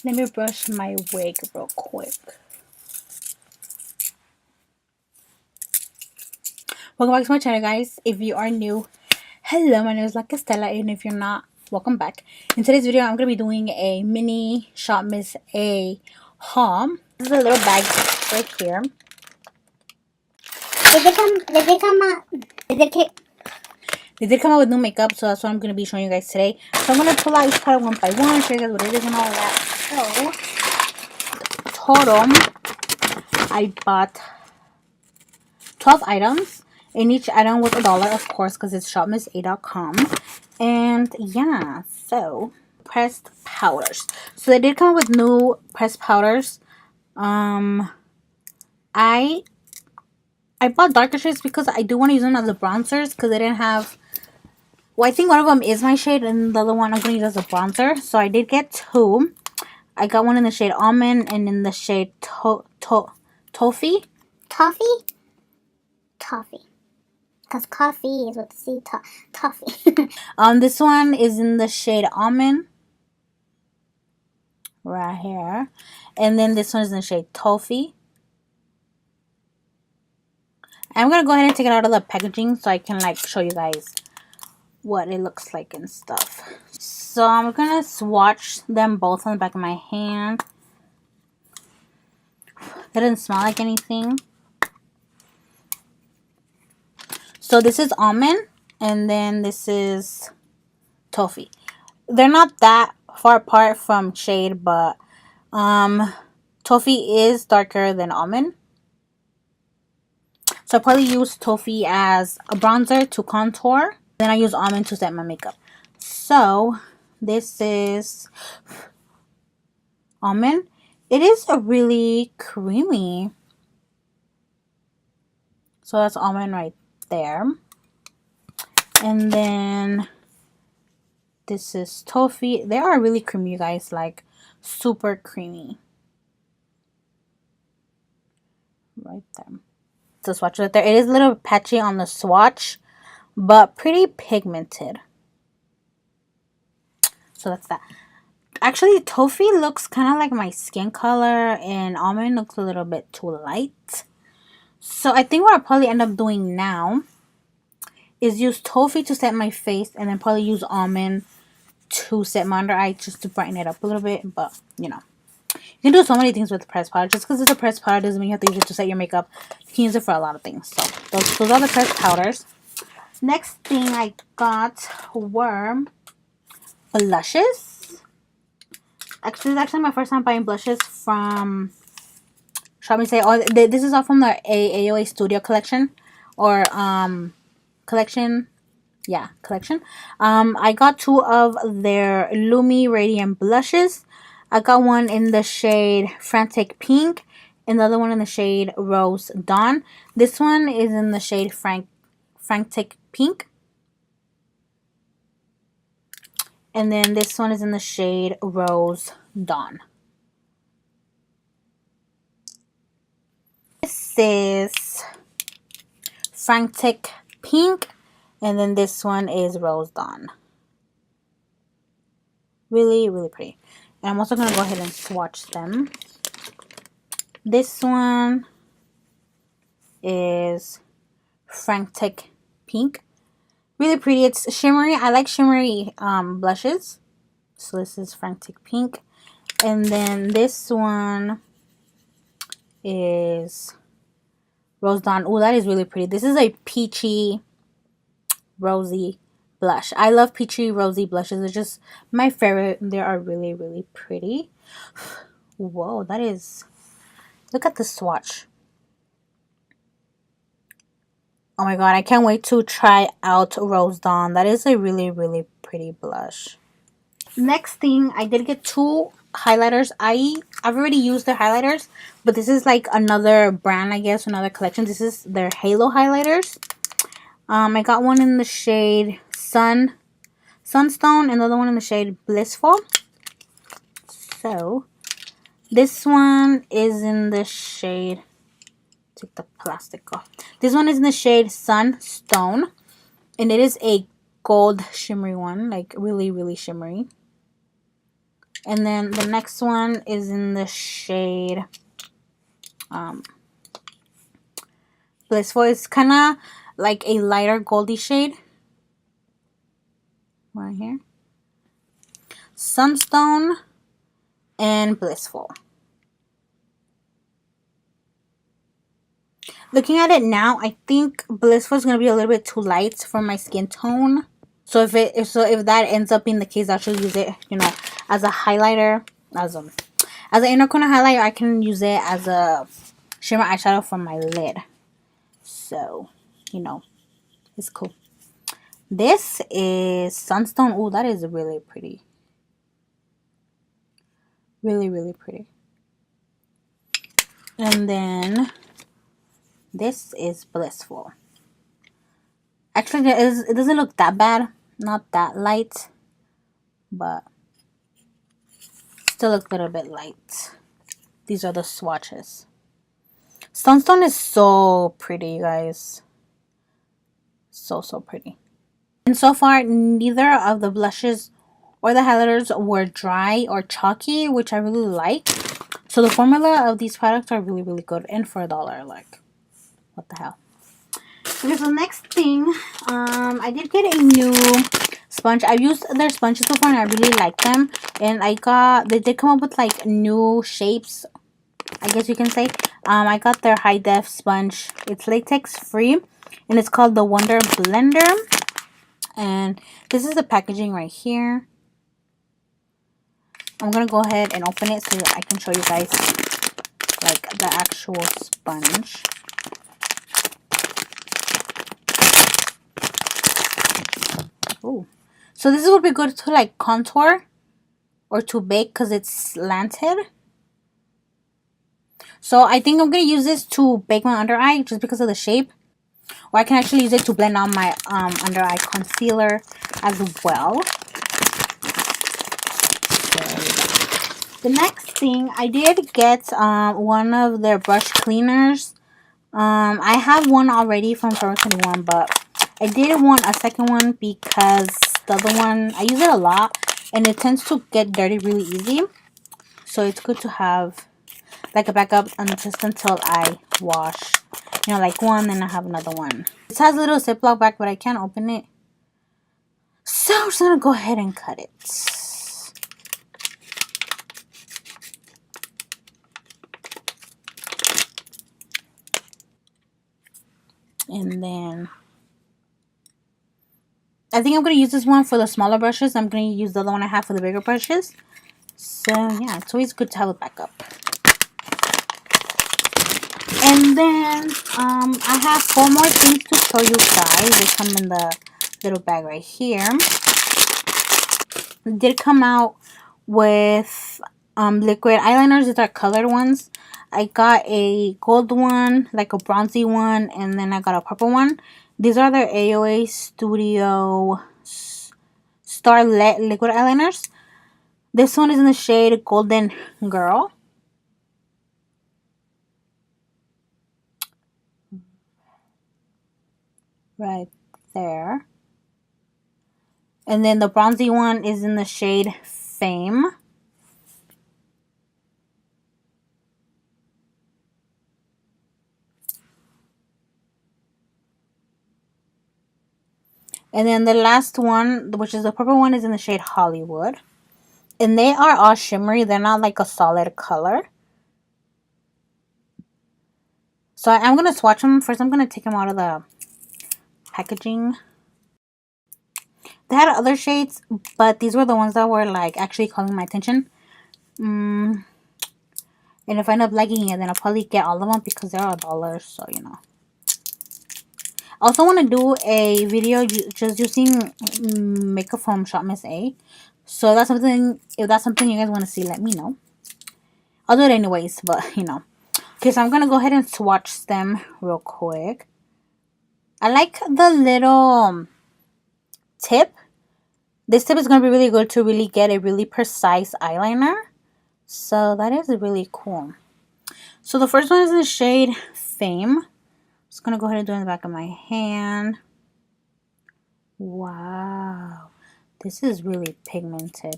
Let me brush my wig real quick. Welcome back to my channel, guys. If you are new, hello, my name is BlancaEstela, and if you're not, welcome back. In today's video, I'm going to be doing a mini Shop Miss A haul. This is a little bag right here. They did come out with new makeup, so that's what I'm going to be showing you guys today. So I'm going to pull out each product one by one, show you guys what it is and all that. So, total, I bought 12 items. And each item was $1, of course, because it's shopmissa.com. And yeah, so pressed powders. So they did come up with new pressed powders. I bought darker shades because I do want to use them as the bronzers, because they didn't have. Well, I think one of them is my shade, and the other one I'm going to use as a bronzer. So I did get two. I got one in the shade almond and in the shade toffee. Toffee. Because coffee is with the C, toffee. This one is in the shade almond. Right here. And then this one is in the shade toffee. I'm going to go ahead and take it out of the packaging so I can like show you guys what it looks like and stuff. So I'm going to swatch them both on the back of my hand. It doesn't smell like anything. So this is almond, and then this is toffee. They're not that far apart from shade, but toffee is darker than almond. So I probably use toffee as a bronzer to contour. Then I use almond to set my makeup. So this is almond. It is a really creamy. So that's almond right there. And then this is toffee. They are really creamy, you guys, like super creamy. Right there. So swatch right there. It is a little patchy on the swatch, but pretty pigmented. So that's that. Actually, toffee looks kind of like my skin color, and almond looks a little bit too light. So I think what I'll probably end up doing now is use toffee to set my face, and then probably use almond to set my under eye just to brighten it up a little bit. But, you know, you can do so many things with the pressed powder. Just because it's a pressed powder doesn't mean you have to use it to set your makeup. You can use it for a lot of things. So those are the pressed powders. Next thing I got were blushes. Actually, it's actually my first time buying blushes from Shop Miss A. Oh, this is all from the AOA Studio collection, or collection. Yeah, collection. I got two of their Lumi Radiant blushes. I got one in the shade Frantic Pink, and the other one in the shade Rose Dawn. This one is in the shade Frantic Pink. And then this one is in the shade Rose Dawn. This is Frantic Pink. And then this one is Rose Dawn. Really, really pretty. And I'm also going to go ahead and swatch them. This one is Frantic Pink. Really pretty. It's shimmery. I like shimmery blushes. So this is Frantic Pink. And then this one is Rose Dawn. Oh, that is really pretty. This is a peachy, rosy blush. I love peachy, rosy blushes. They're just my favorite. They are really, really pretty. Whoa, that is... Look at the swatch. Oh my god, I can't wait to try out Rose Dawn. That is a really, really pretty blush. Next thing, I did get two highlighters. I've already used their highlighters, but this is like another brand, I guess, another collection. This is their Halo highlighters. I got one in the shade Sunstone and the other one in the shade Blissful. So this one is in the shade, take the plastic off. This one is in the shade Sunstone, and it is a gold shimmery one, like really, really shimmery. And then the next one is in the shade Blissful. It's kind of like a lighter goldy shade. Right here. Sunstone and Blissful. Looking at it now, I think Blissful is going to be a little bit too light for my skin tone. So if that ends up being the case, I should use it, you know, as a highlighter, as an inner corner highlighter. I can use it as a shimmer eyeshadow for my lid. So, you know, it's cool. This is Sunstone. Oh, that is really pretty. Really, really pretty. And then this is Blissful. Actually, it doesn't look that bad. Not that light. But still look a little bit light. These are the swatches. Sunstone is so pretty, you guys. So pretty. And so far, neither of the blushes or the highlighters were dry or chalky, which I really like. So the formula of these products are really, really good. And for $1, like, what the hell. Okay, so next thing, I did get a new sponge. I've used their sponges before and I really like them. And they did come up with like new shapes, I guess you can say. I got their high def sponge. It's latex free and it's called the Wonder Blender. And this is the packaging right here. I'm gonna go ahead and open it so I can show you guys like the actual sponge. Oh, so this would be good to like contour or to bake because it's slanted. So I think I'm gonna use this to bake my under eye just because of the shape. Or I can actually use it to blend out my under eye concealer as well. The next thing, I did get one of their brush cleaners. I have one already from Forever 21, but I did want a second one because the other one, I use it a lot and it tends to get dirty really easy. So it's good to have like a backup just until I wash, you know, like one, then I have another one. This has a little Ziploc bag, but I can't open it. So I'm just going to go ahead and cut it. And then I think I'm going to use this one for the smaller brushes. I'm going to use the other one I have for the bigger brushes. So yeah, it's always good to have a backup. And then I have 4 more things to show you guys. They come in the little bag right here. It did come out with liquid eyeliners. These are colored ones. I got a gold one, like a bronzy one, and then I got a purple one. These are their AOA Studio Starlet liquid eyeliners. This one is in the shade Golden Girl. Right there. And then the bronzy one is in the shade Fame. And then the last one, which is the purple one, is in the shade Hollywood. And they are all shimmery. They're not like a solid color. So I'm going to swatch them. First, I'm going to take them out of the packaging. They had other shades, but these were the ones that were like actually calling my attention. And if I end up liking it, then I'll probably get all of them because they're $1. So, you know. I also want to do a video just using makeup from Shop Miss A. So if that's something you guys want to see, let me know. I'll do it anyways, but you know. Okay, so I'm going to go ahead and swatch them real quick. I like the little tip. This tip is going to be really good to really get a really precise eyeliner. So that is really cool. So the first one is in the shade Fame. Just going to go ahead and do it in the back of my hand. Wow. This is really pigmented.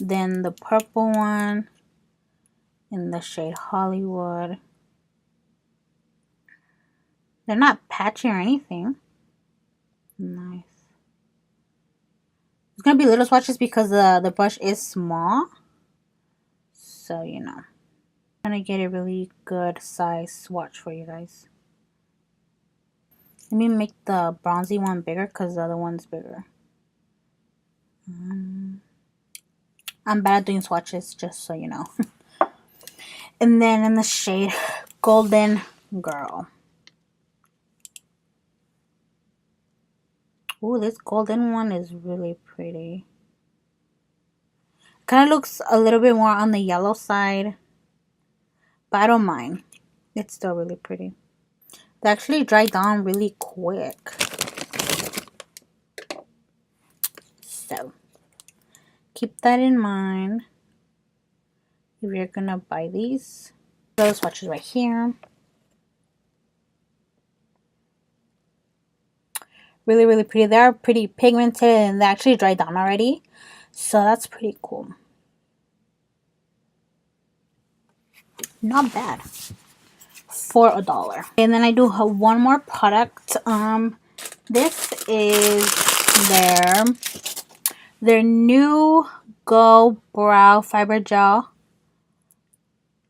Then the purple one in the shade Hollywood. They're not patchy or anything. Nice. It's gonna be little swatches because the brush is small. So, you know. I'm gonna get a really good size swatch for you guys. Let me make the bronzy one bigger because the other one's bigger. I'm bad at doing swatches, just so you know. And then in the shade Golden Girl. Ooh, this golden one is really pretty. Kind of looks a little bit more on the yellow side, but I don't mind. It's still really pretty. They actually dry down really quick. So, keep that in mind if you're gonna buy these. Those swatches right here. Really, really pretty. They're pretty pigmented and they actually dry down already. So that's pretty cool. Not bad. For $1. And then I do have one more product. This is their new Go Brow Fiber Gel.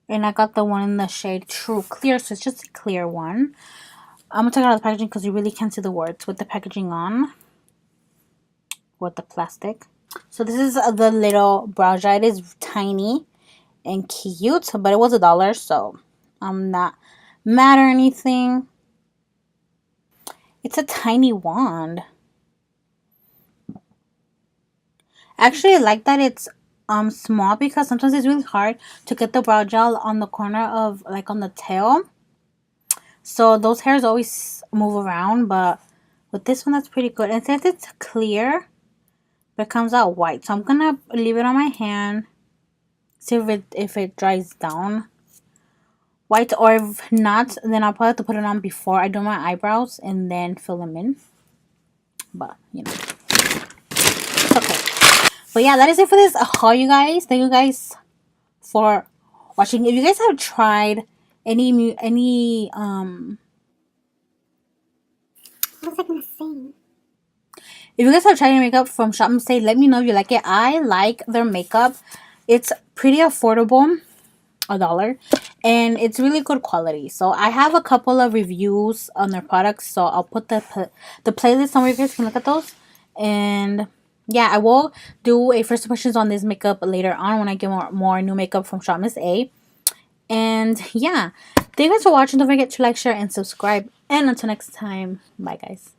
And I got the one in the shade True Clear. So it's just a clear one. I'm going to take out the packaging because you really can't see the words with the packaging on. With the plastic. So this is the little brow gel. It is tiny and cute. But it was $1. So I'm not mad or anything. It's a tiny wand. Actually, I like that it's small because sometimes it's really hard to get the brow gel on the corner of, like, on the tail. So those hairs always move around, but with this one, that's pretty good. And since it's clear, but it comes out white. So I'm gonna leave it on my hand, see if it dries down white, or if not, then I'll probably have to put it on before I do my eyebrows and then fill them in. But you know, it's okay. But yeah, that is it for this haul, you guys. Thank you guys for watching. If you guys have tried any what was I gonna say? If you guys have tried any makeup from Shop Miss A, let me know if you like it. I like their makeup. It's pretty affordable, $1, and it's really good quality. So I have a couple of reviews on their products, so I'll put the playlist somewhere you guys can look at those. And yeah, I will do a first impressions on this makeup later on when I get more new makeup from Shop Miss A. And yeah, thank you guys for watching. Don't forget to like, share, and subscribe. And until next time, bye guys.